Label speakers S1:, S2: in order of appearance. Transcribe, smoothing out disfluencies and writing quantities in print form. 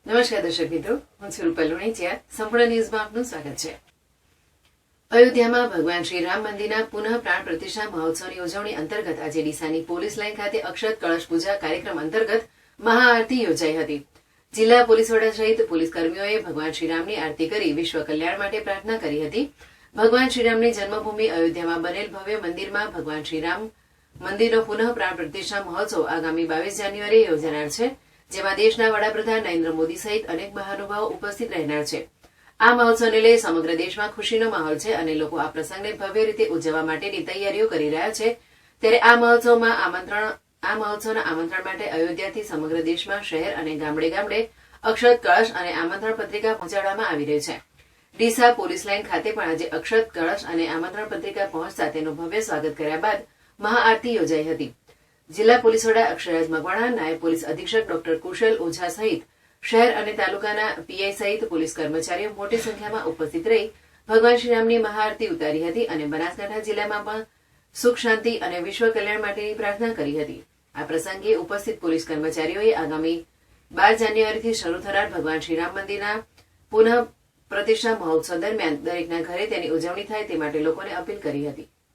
S1: નમસ્કાર દર્શક મિત્રો, હું છું રૂપલ લુણીચિયા. સંપૂર્ણ ન્યૂઝમાં આપનું સ્વાગત છે. અયોધ્યામાં ભગવાન શ્રી રામ મંદિરના પુનઃ પ્રાણ પ્રતિષ્ઠા મહોત્સવની ઉજવણી અંતર્ગત આજે ડીસાની પોલીસ લાઇન ખાતે અક્ષત કળશ પૂજા કાર્યક્રમ અંતર્ગત મહાઆરતી યોજાઈ હતી. જિલ્લા પોલીસ વડા સહિત પોલીસ કર્મીઓએ ભગવાન શ્રીરામની આરતી કરી વિશ્વ કલ્યાણ માટે પ્રાર્થના કરી હતી. ભગવાન શ્રીરામની જન્મભૂમિ અયોધ્યામાં બનેલ ભવ્ય મંદિરમાં ભગવાન શ્રીરામ મંદિરનો પુનઃ પ્રાણ પ્રતિષ્ઠા મહોત્સવ આગામી 22 જાન્યુઆરીએ યોજાનાર છે, જેમાં દેશના વડાપ્રધાન નરેન્દ્ર મોદી સહિત અનેક મહાનુભાવો ઉપસ્થિત રહેનાર છે. આ મહોત્સવને લઈ સમગ્ર દેશમાં ખુશીનો માહોલ છે અને લોકો આ પ્રસંગને ભવ્ય રીતે ઉજવવા માટેની તૈયારીઓ કરી રહ્યા છે. ત્યારે આ મહોત્સવના આમંત્રણ માટે અયોધ્યાથી સમગ્ર દેશમાં શહેર અને ગામડે ગામડે અક્ષત કળશ અને આમંત્રણ પત્રિકા પહોંચાડવામાં આવી રહી છે. ડીસા પોલીસ લાઇન ખાતે પણ આજે અક્ષત કળશ અને આમંત્રણ પત્રિકા પહોંચતા તેનું ભવ્ય સ્વાગત કર્યા બાદ મહાઆરતી યોજાઈ હતી. જિલ્લા પોલીસ વડા અક્ષરાજ મકવાણા, નાયબ પોલીસ અધિક્ષક ડોક્ટર કુશલ ઓઝા સહિત શહેર અને તાલુકાના પીઆઈ સહિત પોલીસ કર્મચારીઓ મોટી સંખ્યામાં ઉપસ્થિત રહી ભગવાન શ્રીરામની મહાઆરતી ઉતારી હતી અને બનાસકાંઠા જિલ્લામાં પણ સુખ શાંતિ અને વિશ્વ કલ્યાણ માટેની પ્રાર્થના કરી હતી. આ પ્રસંગે ઉપસ્થિત પોલીસ કર્મચારીઓએ આગામી 12 જાન્યુઆરીથી શરૂ થનાર ભગવાન શ્રીરામ મંદિરના પુનઃ પ્રતિષ્ઠા મહોત્સવ દરમિયાન દરેકના ઘરે તેની ઉજવણી થાય તે માટે લોકોને અપીલ કરી હતી.